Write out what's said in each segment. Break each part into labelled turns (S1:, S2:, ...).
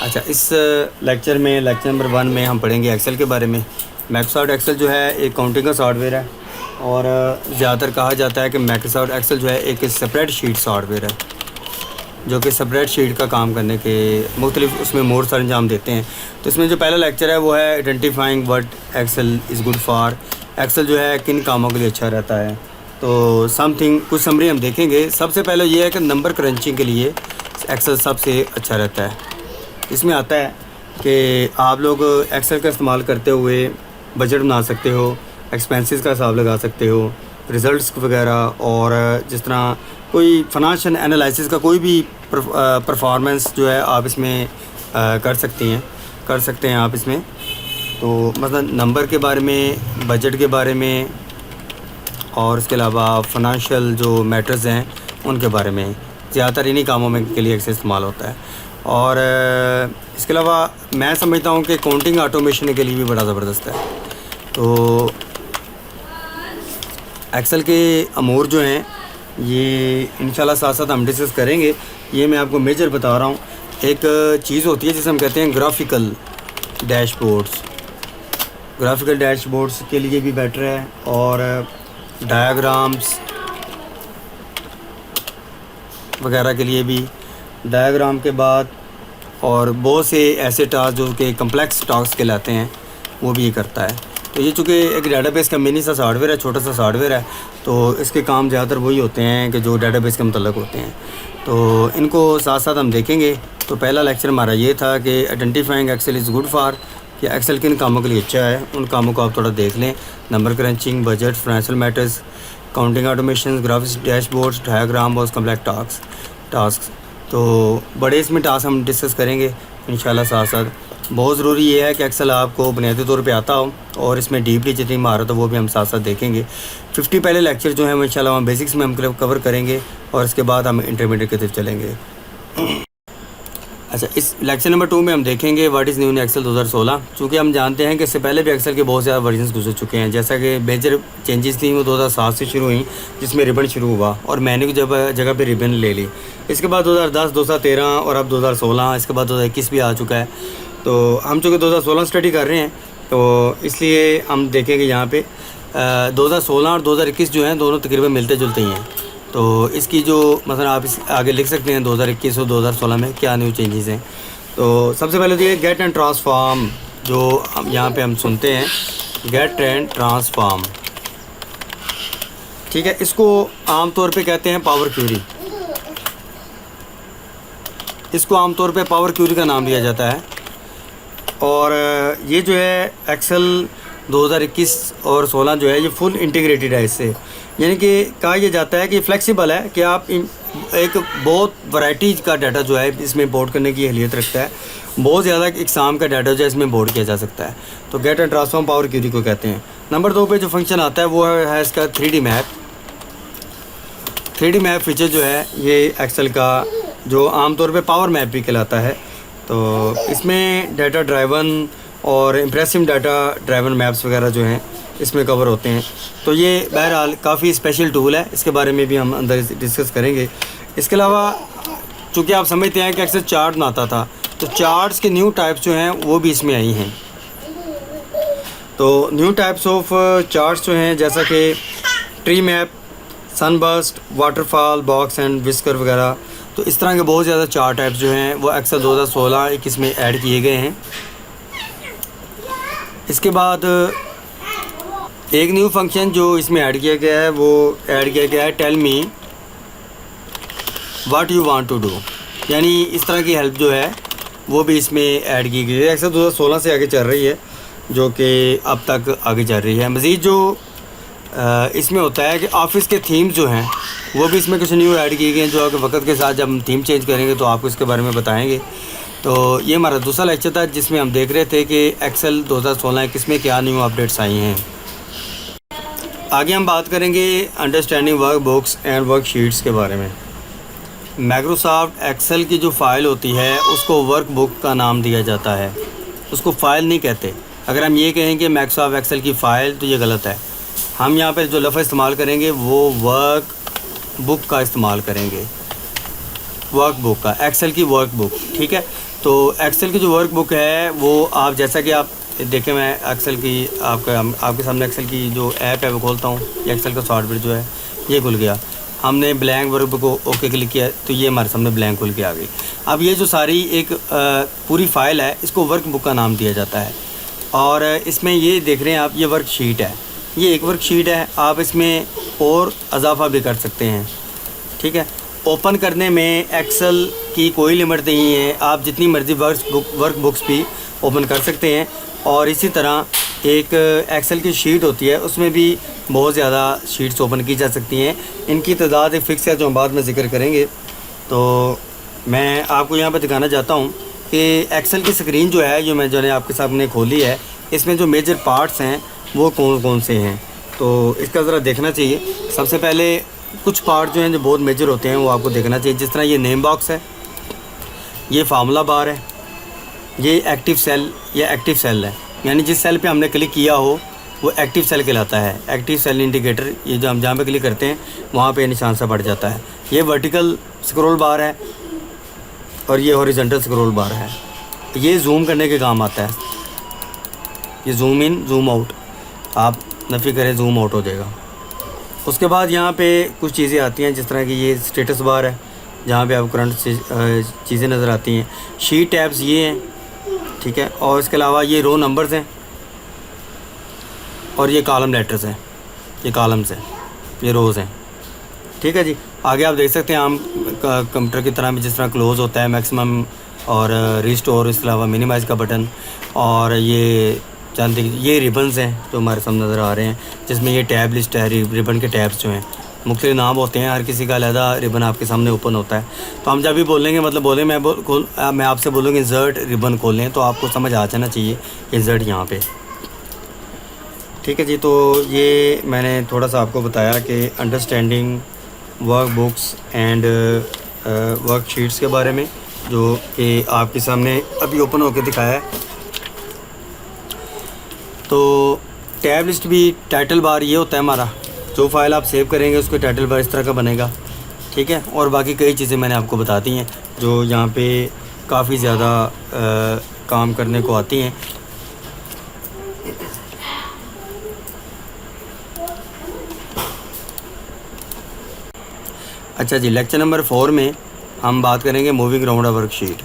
S1: अच्छा, इस lecture number 1 में हम पढ़ेंगे एक्सेल के बारे में। माइक्रोसॉफ्ट एक्सेल जो है एक काउंटिंग का सॉफ्टवेयर है और ज़्यादातर कहा जाता है कि माइक्रोसॉफ्ट एक्सेल जो है एक स्प्रेडशीट सॉफ्टवेयर है जो कि स्प्रेडशीट का काम करने के मुख्तलिफ उसमें मोड सर अंजाम देते हैं। तो इसमें जो पहला लेक्चर है वो है identifying what Excel is good for. Excel जो है किन कामों के लिए अच्छा रहता है। तो समथिंग कुछ समरी हम देखेंगे। सबसे पहले ये है कि नंबर क्रंचिंग के लिए एक्सेल सबसे अच्छा रहता है। इसमें आता है कि आप लोग एक्सेल का इस्तेमाल करते हुए बजट बना सकते हो, एक्सपेंसेस का हिसाब लगा सकते हो, रिज़ल्ट्स वगैरह, और जिस तरह कोई फाइनेंशियल एनालिसिस का कोई भी परफॉर्मेंस जो है आप इसमें कर सकते हैं आप इसमें। तो मतलब नंबर के बारे में, बजट के बारे में, और इसके अलावा फाइनेंशियल जो मैटर्स हैं उनके बारे में ज़्यादातर इन्हीं कामों में के लिए एक्सेल इस्तेमाल होता है। और इसके अलावा मैं समझता हूँ कि काउंटिंग ऑटोमेशन के लिए भी बड़ा ज़बरदस्त है। तो एक्सेल के अमूर जो हैं ये इंशाल्लाह साथ साथ हम डिस्कस करेंगे। ये मैं आपको मेजर बता रहा हूँ। एक चीज़ होती है जिसे हम कहते हैं ग्राफिकल डैशबोर्ड्स के लिए भी बेटर है, और डायग्राम्स वगैरह के लिए भी। डायग्राम के बाद और बहुत से ऐसे टास्क जो कि कम्प्लेक्स टास्क कहलाते हैं वो भी ये करता है। तो ये चूँकि एक डेटाबेस का मिनी सा सॉफ्टवेयर है, छोटा सा सॉफ्टवेयर है, तो इसके काम ज़्यादातर वही होते हैं कि जो डेटाबेस के मतलब होते हैं। तो इनको साथ साथ हम देखेंगे। तो पहला लेक्चर हमारा ये था कि identifying Excel is good for, कि एक्सेल किन कामों के लिए अच्छा है, उन कामों को आप थोड़ा देख लें। Number crutching, budget, financial matters, counting automation, graphics dashboards, diagram और कम्प्लेक्स टास्क। तो बड़े इसमें टास्क हम डिस्कस करेंगे इंशाल्लाह साथ साथ। बहुत ज़रूरी ये है कि एक्सेल आपको बुनियादी तौर पे आता हो, और इसमें डीपली जितनी महारत हो वो भी हम साथ साथ देखेंगे। 50 पहले लेक्चर जो है इंशाल्लाह हम बेसिक्स में हम कवर करेंगे, और इसके बाद हम इंटरमीडिएट की तरफ चलेंगे। अच्छा, इस लेक्चर नंबर 2 में हम देखेंगे what is new in Excel 2016। चूँकि हम जानते हैं कि इससे पहले भी एक्सेल के बहुत ज़्यादा वर्जन्स गुजर चुके हैं। जैसा कि मेजर चेंजेस थी वो 2007 से शुरू हुई, जिसमें रिबन शुरू हुआ और मेन्यू की जगह पे रिबन ले ली। इसके बाद 2010, 2013 और अब 2016, इसके बाद 2021 भी आ चुका है। तो हम चूँकि 2016 स्टडी कर रहे हैं तो इसलिए हम देखेंगे यहाँ पे 2016 और 2021 जो हैं दोनों तकरीबन मिलते जुलते ही हैं। तो इसकी जो मतलब आप इस आगे लिख सकते हैं 2021 और 2016 में क्या न्यू चेंजेस हैं। तो सबसे पहले तो ये गेट एंड ट्रांसफॉर्म जो हम यहाँ पे हम सुनते हैं, गेट एंड ट्रांसफॉर्म, ठीक है। इसको आमतौर पे कहते हैं पावर क्यूरी। इसको आमतौर पे पावर क्यूरी का नाम दिया जाता है। और ये जो है एक्सेल 2021 और 16 जो है ये फुल इंटीग्रेटेड है इससे, यानी कि कहा यह जाता है कि फ्लेक्सिबल है कि आप एक बहुत वैरायटी का डाटा जो है इसमें इंपोर्ट करने की अहलियत रखता है। बहुत ज़्यादा इकसाम का डाटा जो है इसमें इंपोर्ट किया जा सकता है। तो get and transform power query को कहते हैं। नंबर 2 पे जो फंक्शन आता है वो है इसका 3D map. 3D map feature जो है ये एक्सेल का जो आमतौर पे पावर मैप भी कहलाता है। तो इसमें डाटा ड्राइवन और इम्प्रेसिव डाटा ड्राइवन मैप्स वगैरह जो हैं इसमें कवर होते हैं। तो ये बहरहाल काफ़ी स्पेशल टूल है, इसके बारे में भी हम अंदर डिस्कस करेंगे। इसके अलावा चूँकि आप समझते हैं कि अक्सर चार्ट बनाता था, तो चार्ट्स के न्यू टाइप्स जो हैं वो भी इसमें आई हैं। तो न्यू टाइप्स ऑफ चार्ट्स जो हैं जैसा कि tree map, sunburst, waterfall, box and whisker वगैरह, तो इस तरह के बहुत ज़्यादा चार्ट टाइप्स जो हैं वो एक्सेल 2016-21 में ऐड किए गए हैं। इसके बाद एक न्यू फंक्शन जो इसमें ऐड किया गया है वो ऐड किया गया है tell me what you want to do, यानी इस तरह की हेल्प जो है वो भी इसमें ऐड की गई है। एक्सेल 2016 से आगे चल रही है, जो कि अब तक आगे चल रही है। मज़ीद जो इसमें होता है कि ऑफिस के थीम्स जो हैं वो भी इसमें कुछ न्यू ऐड किए गए हैं, जो वक्त के साथ जब हम थीम चेंज करेंगे तो आपको इसके बारे में बताएंगे। तो ये हमारा दूसरा लेक्चर था जिसमें हम देख रहे थे कि एक्सेल 2016-21 में क्या न्यू अपडेट्स आई हैं। आगे हम बात करेंगे understanding work books and worksheets के बारे में। माइक्रोसॉफ्ट एक्सेल की जो फ़ाइल होती है उसको वर्क बुक का नाम दिया जाता है, उसको फ़ाइल नहीं कहते। अगर हम ये कहें कि माइक्रोसॉफ्ट एक्सेल की फ़ाइल तो ये गलत है। हम यहाँ पर जो लफ्ज़ इस्तेमाल करेंगे वो वर्क बुक का इस्तेमाल करेंगे, वर्क बुक का, एक्सेल की वर्क बुक, ठीक है। तो एक्सेल की जो वर्कबुक है वो आप जैसा कि आप देखें, मैं एक्सेल की आपके सामने एक्सेल की जो ऐप है वो खोलता हूँ। ये एक्सेल का सॉफ्टवेयर जो है ये खुल गया। हमने ब्लैंक वर्कबुक को ओके क्लिक किया तो ये हमारे सामने ब्लैंक खुल के आ गई। अब ये जो सारी एक पूरी फ़ाइल है इसको वर्कबुक का नाम दिया जाता है। और इसमें ये देख रहे हैं आप, ये वर्कशीट है, ये एक वर्कशीट है। आप इसमें और इजाफा भी कर सकते हैं, ठीक है। ओपन करने में एक्सेल की कोई लिमिट नहीं है, आप जितनी मर्ज़ी वर्कबुक्स भी ओपन कर सकते हैं। और इसी तरह एक एक्सेल की शीट होती है, उसमें भी बहुत ज़्यादा शीट्स ओपन की जा सकती हैं। इनकी तादाद एक फ़िक्स है जो हम बाद में ज़िक्र करेंगे। तो मैं आपको यहाँ पर दिखाना चाहता हूँ कि एक्सेल की स्क्रीन जो है जो मैंने आपके सामने खोली है, इसमें जो मेजर पार्ट्स हैं वो कौन कौन से हैं, तो इसका ज़रा देखना चाहिए। सबसे पहले कुछ पार्ट जो हैं जो बहुत मेजर होते हैं वो आपको देखना चाहिए। जिस तरह ये नेम बॉक्स है, ये फार्मूला बार है, ये एक्टिव सेल या एक्टिव सेल है, यानी जिस सेल पे हमने क्लिक किया हो वो एक्टिव सेल कहलाता है। एक्टिव सेल इंडिकेटर, ये जो हम जहाँ पे क्लिक करते हैं वहाँ पे निशान सा बढ़ जाता है। ये वर्टिकल स्क्रॉल बार है और ये हॉरिजॉन्टल स्क्रॉल बार है। ये जूम करने के काम आता है, ये जूम इन जूम आउट, आप नफ़ी करें जूम आउट हो जाएगा। उसके बाद यहाँ पे कुछ चीज़ें आती हैं, जिस तरह की ये स्टेटस बार है जहाँ पे आप करंट चीज़ें नज़र आती हैं। शीट टैब्स ये हैं, ठीक है। और इसके अलावा ये रो नंबर्स हैं और ये कॉलम लेटर्स हैं, ये कॉलम्स हैं, ये रोज़ हैं, ठीक है जी। आगे आप देख सकते हैं आम कंप्यूटर की तरह भी जिस तरह क्लोज़ होता है, मैक्सिमम और रिस्टोर, इसके अलावा मिनिमाइज़ का बटन। और ये जानते ये रिबन्स हैं जो हमारे सामने नज़र आ रहे हैं, जिसमें ये टैब लिस्ट है। रिबन के टैब्स जो हैं मुख्तलिफ नाम होते हैं, हर किसी का अलहदा रिबन आपके सामने ओपन होता है। तो हम जब भी बोलेंगे, मतलब बोलें मैं आपसे बोलूँगी इंसर्ट रिबन खोलें, तो आपको समझ आ जाना चाहिए इंसर्ट यहाँ पे, ठीक है जी। तो ये मैंने थोड़ा सा आपको बताया कि अंडरस्टैंडिंग वर्कबुक्स एंड वर्कशीट्स के बारे में, जो कि आपके सामने अभी ओपन होकर दिखाया है। तो टैब लिस्ट भी टाइटल बार ये होता है हमारा, जो फाइल आप सेव करेंगे उसके टाइटल बार इस तरह का बनेगा, ठीक है। और बाकी कई चीज़ें मैंने आपको बता दी हैं जो यहाँ पे काफ़ी ज़्यादा काम करने को आती हैं। अच्छा जी, लेक्चर नंबर 4 में हम बात करेंगे moving around a worksheet.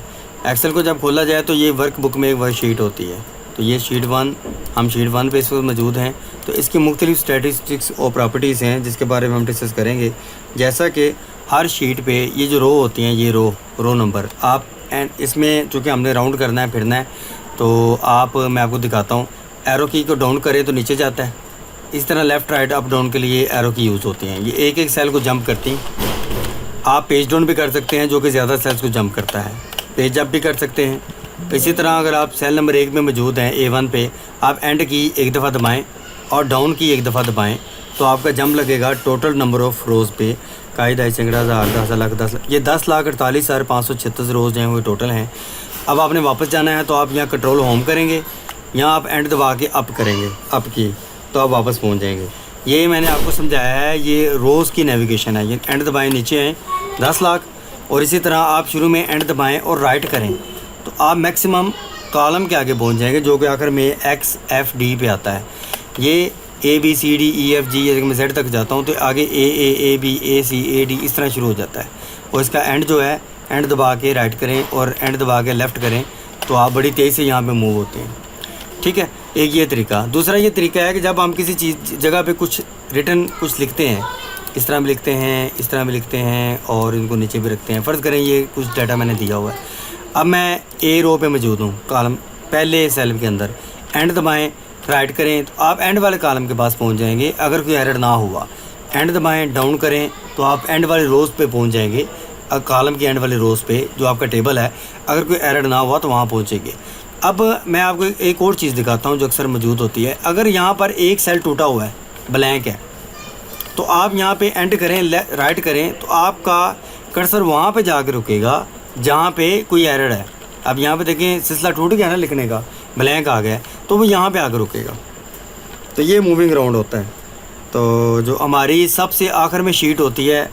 S1: Excel को जब खोला जाए तो ये वर्कबुक में एक वर्कशीट होती है। तो ये शीट 1, हम शीट 1 पे इस वक्त मौजूद हैं। तो इसकी मुख्तलिफ स्टैटिस्टिक्स और प्रॉपर्टीज़ हैं जिसके बारे में हम डिस्कस करेंगे। जैसा कि हर शीट पे ये जो रो होती हैं, ये रो नंबर आप, एंड इसमें चूँकि हमने राउंड करना है, फिरना है, तो मैं आपको दिखाता हूँ। एरो की को डाउन करें तो नीचे जाता है। इस तरह लेफ़्ट राइट अप डाउन के लिए एरो की यूज़ होती हैं। ये एक एक सेल को जंप करती हैं। आप पेज डाउन भी कर सकते हैं जो कि ज़्यादा सेल्स को जंप करता है, पेज अप भी कर सकते हैं। इसी तरह अगर आप सेल नंबर 1 में मौजूद हैं, A1 पे, आप एंड की एक दफ़ा दबाएं और डाउन की एक दफ़ा दबाएं तो आपका जंप लगेगा टोटल नंबर ऑफ़ रोज़ पे। कायदा चिंगड़ा 1000 10 लाख 10 लाख, ये 10,48,536 रोज़ जो हैं वो टोटल हैं। अब आपने वापस जाना है तो आप यहाँ कंट्रोल होम करेंगे, यहाँ आप एंड दबा के अप करेंगे, अप की, तो आप वापस पहुँच जाएंगे। ये मैंने आपको समझाया है, ये रोज़ की नेविगेशन है। ये एंड दबाएँ, नीचे आएँ 10 लाख, और इसी तरह आप शुरू में एंड दबाएँ और राइट करें तो आप मैक्सिमम कॉलम के आगे पहुंच जाएंगे, जो कि आखिर में XFD पे आता है। ये ABCDEFG, ये मैं Z तक जाता हूं तो आगे AAABACAD इस तरह शुरू हो जाता है। और इसका एंड जो है, एंड दबा के राइट करें और एंड दबा के लेफ़्ट करें तो आप बड़ी तेज़ी से यहाँ पे मूव होते हैं, ठीक है। एक ये तरीका। दूसरा ये तरीका है कि जब हम किसी चीज़ जगह पे कुछ रिटर्न कुछ लिखते हैं, इस तरह भी लिखते हैं, इस तरह भी लिखते हैं और इनको नीचे भी रखते हैं। फ़र्ज़ करें ये कुछ डाटा मैंने दिया हुआ है, अब मैं A रो पे मौजूद हूँ, कॉलम पहले सेल के अंदर, एंड दबाएं, राइट करें तो आप एंड वाले कॉलम के पास पहुँच जाएंगे अगर कोई एरर ना हुआ। एंड दबाएं, डाउन करें तो आप एंड वाले रोज़ पे पहुँच जाएंगे, कॉलम की एंड वाले रोज़ पे जो आपका टेबल है, अगर कोई एरर ना हुआ तो वहाँ पहुँचेंगे। अब मैं आपको एक और चीज़ दिखाता हूँ जो अक्सर मौजूद होती है। अगर यहाँ पर एक सेल टूटा हुआ है, ब्लैंक है, तो आप यहाँ पे एंड करें, राइट करें तो आपका कर्सर वहाँ पे जाकर रुकेगा जहाँ पे कोई एरर है। अब यहाँ पे देखें सिलसिला टूट गया ना लिखने का, ब्लैंक आ गया, तो वो यहाँ पे आकर रुकेगा। तो ये मूविंग अराउंड होता है। तो जो हमारी सबसे आखिर में शीट होती है,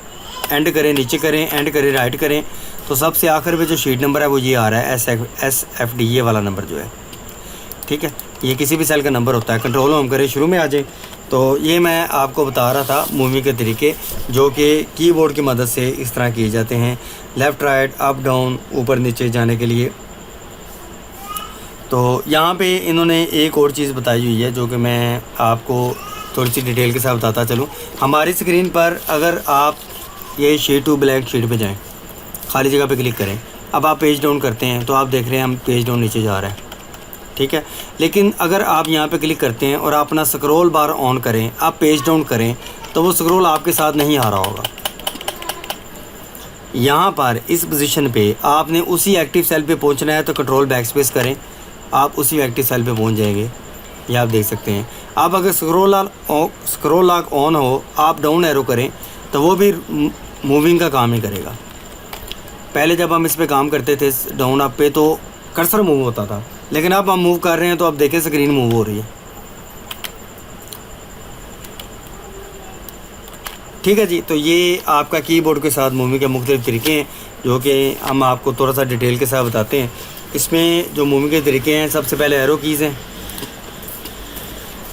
S1: एंड करें, नीचे करें, एंड करें, राइट करें, तो सबसे आखिर में जो शीट नंबर है वो ये आ रहा है SFD, ये वाला नंबर जो है, ठीक है। ये किसी भी सेल का नंबर होता है। कंट्रोल होम करें, शुरू में आ जाए। तो ये मैं आपको बता रहा था मूविंग के तरीके जो कि कीबोर्ड की मदद से इस तरह किए जाते हैं, लेफ़्ट राइट अप डाउन ऊपर नीचे जाने के लिए। तो यहाँ पे इन्होंने एक और चीज़ बताई हुई है जो कि मैं आपको थोड़ी सी डिटेल के साथ बताता चलूँ। हमारी स्क्रीन पर अगर आप ये शीट टू ब्लैंक शीट पे जाएं, खाली जगह पे क्लिक करें, अब आप पेज डाउन करते हैं तो आप देख रहे हैं हम पेज डाउन नीचे जा रहा है, ठीक है। लेकिन अगर आप यहाँ पे क्लिक करते हैं और आप अपना स्क्रॉल बार ऑन करें, आप पेज डाउन करें, तो वो स्क्रॉल आपके साथ नहीं आ रहा होगा। यहाँ पर इस पोजीशन पे आपने उसी एक्टिव सेल पे पहुँचना है, तो कंट्रोल बैक स्पेस करें, आप उसी एक्टिव सेल पे पहुँच जाएंगे। ये आप देख सकते हैं। आप अगर स्क्रॉल लॉक ऑन हो, आप डाउन एरो करें तो वो भी मूविंग का काम ही करेगा। पहले जब हम इस पे काम करते थे डाउन अप पे, तो कर्सर मूव होता था, लेकिन अब हम मूव कर रहे हैं तो अब देखें स्क्रीन मूव हो रही है, ठीक है जी। तो ये आपका कीबोर्ड के साथ मूविंग के मुख्तलिफ तरीके हैं जो कि हम आपको थोड़ा सा डिटेल के साथ बताते हैं। इसमें जो मूविंग के तरीके हैं, सबसे पहले एरो कीज़ हैं,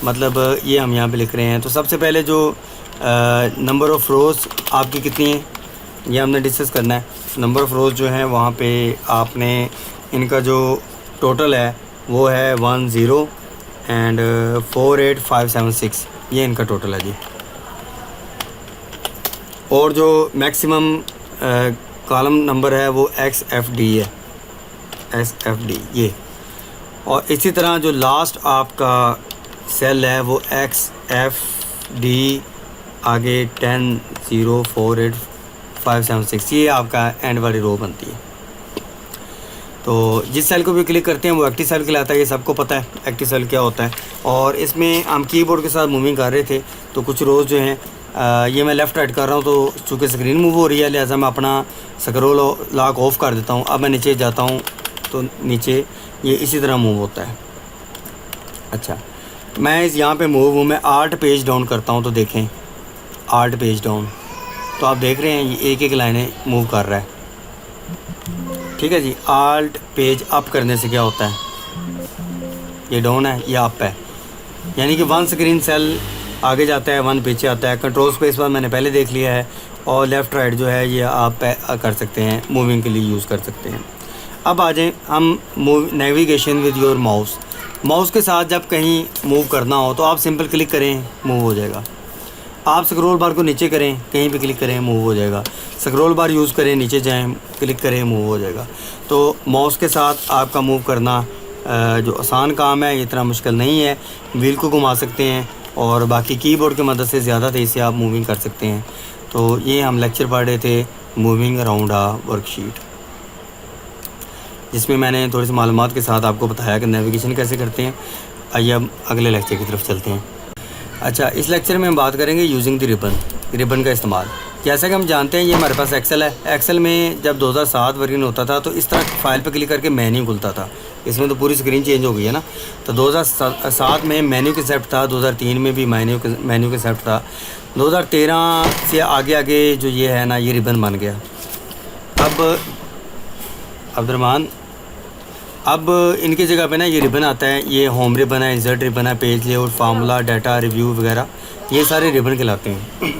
S1: मतलब ये हम यहाँ पे लिख रहे हैं। तो सबसे पहले जो नंबर ऑफ़ रोज़ आपकी कितनी है ये हमने डिस्कस करना है। नंबर ऑफ़ रोज़ जो है वहाँ पे आपने इनका जो टोटल है वो है 10 एंड 48576, ये इनका टोटल है जी। और जो मैक्सिमम कॉलम नंबर है वो XFD है, SFD ये। और इसी तरह जो लास्ट आपका सेल है वो XFD आगे 10048576, ये आपका एंड वाली रो बनती है। तो जिस सेल को भी क्लिक करते हैं वो एक्टिव सेल कहलाता है, ये सबको पता है एक्टिव सेल क्या होता है। और इसमें हम कीबोर्ड के साथ मूविंग कर रहे थे, तो कुछ रोज़ जो हैं ये मैं लेफ़्ट राइट कर रहा हूँ, तो चूँकि स्क्रीन मूव हो रही है लिहाजा मैं अपना स्क्रॉल लॉक ऑफ कर देता हूँ। अब मैं नीचे जाता हूँ तो नीचे ये इसी तरह मूव होता है। अच्छा, मैं इस यहाँ पे मूव हूँ, मैं आर्ट पेज डाउन करता हूँ, तो देखें आर्ट पेज डाउन, तो आप देख रहे हैं ये एक एक लाइनें मूव कर रहा है, ठीक है जी। आल्ट पेज अप करने से क्या होता है, ये डाउन है, ये अप है, यानी कि 1 स्क्रीन सेल आगे जाता है, 1 पीछे आता है। कंट्रोल स्पेस पर मैंने पहले देख लिया है, और लेफ़्ट राइट जो है ये आप कर सकते हैं, मूविंग के लिए यूज़ कर सकते हैं। अब आ जाएँ हम navigation with your mouse. Mouse के साथ जब कहीं मूव करना हो तो आप सिंपल क्लिक करें, मूव हो जाएगा। आप स्क्रॉल बार को नीचे करें, कहीं भी क्लिक करें, मूव हो जाएगा। स्क्रॉल बार यूज़ करें, नीचे जाएं, क्लिक करें, मूव हो जाएगा। तो माउस के साथ आपका मूव करना जो आसान काम है, इतना मुश्किल नहीं है। व्हील को घुमा सकते हैं और बाकी कीबोर्ड की मदद से ज़्यादा तेज़ी से आप मूविंग कर सकते हैं। तो ये हम लेक्चर पढ़ रहे थे मूविंग अराउंड आ वर्कशीट, जिसमें मैंने थोड़ी सी मालूमात के साथ आपको बताया कि नेविगेशन कैसे करते हैं। आइए अब अगले लेक्चर की तरफ चलते हैं। अच्छा, इस लेक्चर में हम बात करेंगे यूजिंग द रिबन का इस्तेमाल। जैसा कि हम जानते हैं ये हमारे पास एक्सेल है। एक्सेल में जब 2007 वर्जन होता था तो इस तरह फाइल पर क्लिक करके मेन्यू खुलता था। इसमें तो पूरी स्क्रीन चेंज हो गई है ना। तो 2007 में मेन्यू कंसेप्ट था, 2003 में भी मेन्यू कंसेप्ट था, 2013 से आगे आगे जो ये है ना, ये रिबन बन गया। अब अब्दुर्रहमान, अब इनकी जगह पे ना ये रिबन आता है, ये होम रिबन है, इंसर्ट रिबन है, page layout, formula, data review वगैरह, ये सारे रिबन कहलाते हैं।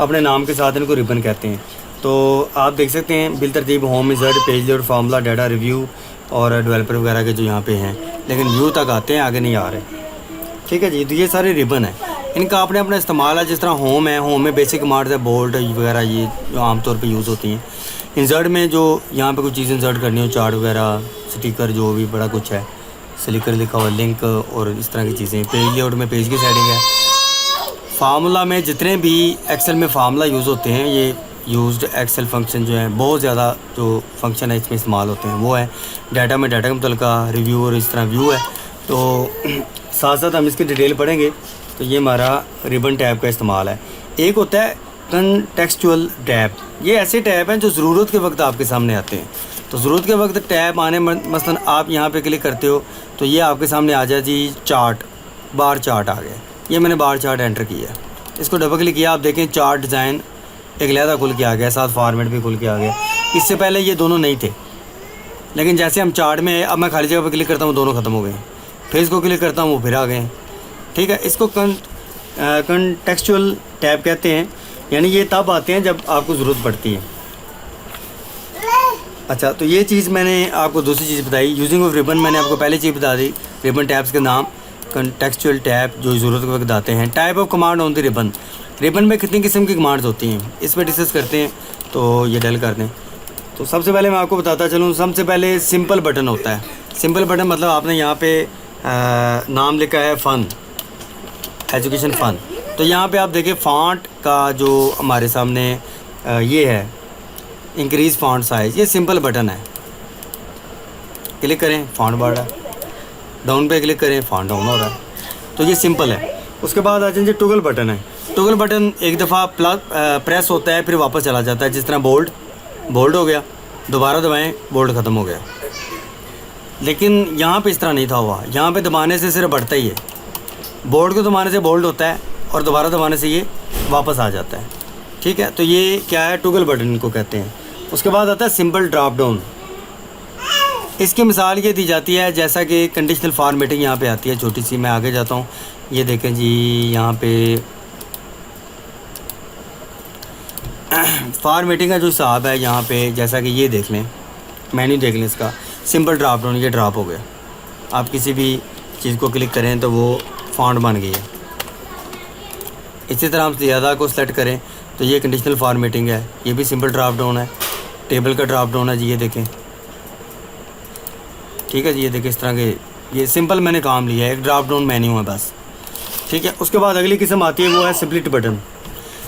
S1: अपने नाम के साथ इनको रिबन कहते हैं। तो आप देख सकते हैं बिल तरतीब home, insert, page layout, formula, data review और डेवलपर वगैरह के जो यहाँ पे हैं, लेकिन व्यू तक आते हैं, आगे नहीं आ रहे, ठीक है जी। तो ये सारे रिबन है, इनका अपने अपना इस्तेमाल है। जिस तरह होम है, होम में बेसिक कमांड्स है, बोल्ड वगैरह, ये जो आमतौर पर यूज़ होती हैं। इंसर्ट में जो यहाँ पे कुछ चीज़ें इंसर्ट करनी हो, चार्ट वगैरह, स्टिकर, जो भी बड़ा कुछ है, स्लिकर लिखा हुआ, लिंक और इस तरह की चीज़ें। पेज लेआउट में पेज की सेटिंग है। फार्मूला में जितने भी एक्सेल में फार्मूला यूज़ होते हैं, ये यूज्ड एक्सेल फंक्शन जो है, बहुत ज़्यादा जो फंक्शन है इसमें इस्तेमाल होते हैं वो है। डाटा में डाटा का मुतल्लिका रिव्यू और इस तरह व्यू है। तो साथ साथ हम इसकी डिटेल पढ़ेंगे। तो ये हमारा रिबन टैब का इस्तेमाल है। एक होता है कॉन्टेक्सचुअल टैब, ये ऐसे टैब हैं जो ज़रूरत के वक्त आपके सामने आते हैं। तो ज़रूरत के वक्त टैब आने, मसलन आप यहाँ पे क्लिक करते हो तो ये आपके सामने आ जाए जी चार्ट, बार चार्ट आ गया। ये मैंने बार चार्ट एंटर किया, इसको डबल क्लिक किया, आप देखें चार्ट डिज़ाइन एक लहदा खुल के आ गया, साथ फॉर्मेट भी खुल के आ गया। इससे पहले ये दोनों नहीं थे, लेकिन जैसे हम चार्ट में अब मैं खाली जगह पर क्लिक करता हूँ दोनों ख़त्म हो गए, फिर इसको क्लिक करता हूँ वो फिर आ गए। ठीक है, इसको कॉन्टेक्सचुअल टैब कहते हैं, यानी ये तब आते हैं जब आपको ज़रूरत पड़ती है। अच्छा, तो ये चीज़ मैंने आपको दूसरी चीज़ बताई, यूजिंग ऑफ रिबन मैंने आपको पहले चीज़ बता दी, रिबन टैब्स के नाम, कॉन्टेक्सचुअल टैब जो ज़रूरत के वक्त आते हैं, type of command on the ribbon, ribbon में कितनी किस्म की कमांड्स होती हैं इस पर डिस्कस करते हैं। तो ये डल कर दें। तो सबसे पहले मैं आपको बताता चलूँ, सबसे पहले सिंपल बटन होता है। सिंपल बटन मतलब आपने यहाँ पे नाम लिखा है फ़न, एजुकेशन फ़न, तो यहाँ पे आप देखिए फ़ॉन्ट का जो हमारे सामने ये है इंक्रीज़ फ़ॉन्ट साइज़, ये सिंपल बटन है। क्लिक करें फ़ॉन्ट बढ़ रहा है, डाउन पे क्लिक करें फ़ॉन्ट डाउन हो रहा है, तो ये सिंपल है। उसके बाद आ जाए टॉगल बटन है। टॉगल बटन एक दफ़ा प्रेस होता है फिर वापस चला जाता है, जिस तरह बोल्ड हो गया, दोबारा दबाएं बोल्ड ख़त्म हो गया। लेकिन यहाँ पे इस तरह नहीं था हुआ, यहाँ पे दबाने से सिर्फ बढ़ता ही है, बोल्ड को दबाने से बोल्ड होता है और दोबारा दबाने से ये वापस आ जाता है। ठीक है, तो ये क्या है, टॉगल बटन को कहते हैं। उसके बाद आता है सिंपल ड्रॉप डाउन। इसकी मिसाल ये दी जाती है जैसा कि कंडीशनल फॉर्मेटिंग यहाँ पे आती है छोटी सी, मैं आगे जाता हूँ। ये देखें जी, यहाँ पे फॉर्मेटिंग का जो हिसाब है यहाँ पे, जैसा कि ये देख लें, मेन्यू देख लें इसका, सिंपल ड्रॉप डाउन, ये ड्रॉप हो गया। आप किसी भी चीज़ को क्लिक करें तो वो फॉन्ट बन गई है। इसी तरह हम ज़्यादा को सेलेक्ट करें तो ये कंडीशनल फॉर्मेटिंग है, ये भी सिंपल ड्रॉप डाउन है। टेबल का ड्रॉप डाउन है जी, ये देखें। ठीक है जी, ये देखें इस तरह के, ये सिंपल मैंने काम लिया है, एक ड्रॉप डाउन मेन्यू है बस। ठीक है, उसके बाद अगली किस्म आती है वो है स्प्लिट बटन।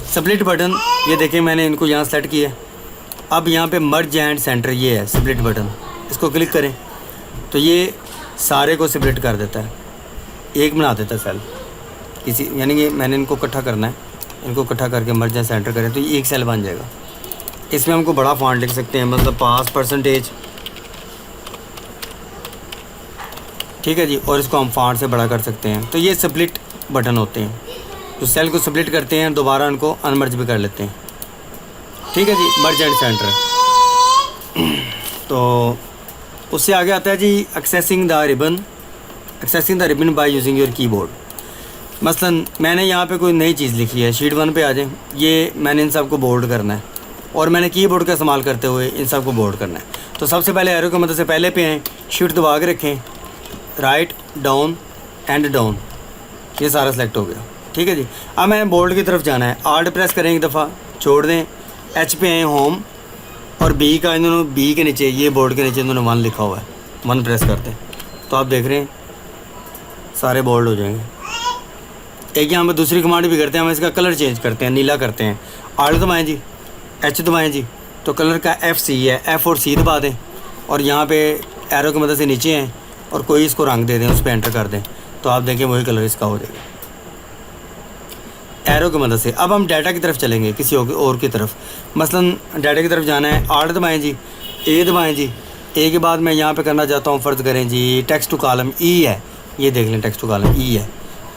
S1: स्प्लिट बटन ये देखें, मैंने इनको यहाँ सेलेक्ट किया। अब यहाँ पे मर्ज एंड सेंटर ये है स्प्लिट बटन, इसको क्लिक करें तो ये सारे को स्प्लिट कर देता है, एक बना देता है सेल किसी, यानी कि मैंने इनको इकट्ठा करना है, इनको इकट्ठा करके मर्ज एंड सेंटर करें तो ये एक सेल बन जाएगा। इसमें हमको बड़ा फॉन्ट लिख सकते हैं, मतलब 5%। ठीक है जी, और इसको हम फॉन्ट से बड़ा कर सकते हैं। तो ये स्प्लिट बटन होते हैं, तो सेल को स्प्लिट करते हैं, दोबारा उनको अनमर्ज भी कर लेते हैं। ठीक है जी, मर्ज एंड सेंटर। तो उससे आगे आता है जी accessing the ribbon by using your keyboard. मसलन मैंने यहाँ पे कोई नई चीज़ लिखी है, शीट 1 पे आ जाए, ये मैंने इन सब को बोल्ड करना है और मैंने कीबोर्ड का इस्तेमाल करते हुए इन सब को बोल्ड करना है। तो सबसे पहले एरो के मदद से पहले पे आएँ, शीट दबा के रखें, राइट डाउन एंड डाउन, ये सारा सेलेक्ट हो गया। ठीक है जी, अब मैंने बोल्ड की तरफ जाना है, आल्ट प्रेस करें एक दफ़ा, छोड़ दें, एच पे आए होम, और बी का इन्होंने बी के नीचे, ये बोर्ड के नीचे इन्होंने 1 लिखा हुआ है, 1 प्रेस करते हैं तो आप देख रहे हैं सारे बोल्ड हो जाएंगे। एक यहाँ पे दूसरी कमांड भी करते हैं, हम इसका कलर चेंज करते हैं, नीला करते हैं। आल्ट दबाएँ जी, एच दबाएँ जी, तो कलर का FC है, F और C दबा दें और यहाँ पे एरो की मदद से नीचे हैं और कोई इसको रंग दे दें, उस पर एंटर कर दें तो आप देखें वही कलर इसका हो जाएगा एरो की मदद से। अब हम डाटा की तरफ चलेंगे, किसी और की तरफ, मसलन डाटा की तरफ जाना है, आल्ट दबाएँ जी, ए दबाएँ जी, ए के बाद मैं यहाँ पे करना चाहता हूँ, फ़र्ज़ करें जी टेक्स्ट टू कॉलम ई है, ये देख लें टेक्स्ट टू कॉलम ई है,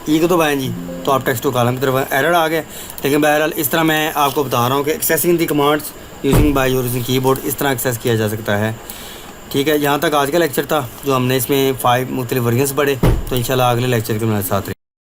S1: ई को दबाएँ जी तो आप टेक्स्ट टू कॉलम की तरफ एरर आ गया। लेकिन बहरहाल इस तरह मैं आपको बता रहा हूँ कि accessing the commands using by using keyboard इस तरह एक्सेस किया जा सकता है। ठीक है, यहाँ तक आज का लेक्चर था जो हमने इसमें 5 मुख्तलिफ वर्जन्स पढ़े। तो इंशाल्लाह अगले लेक्चर के मेरे साथ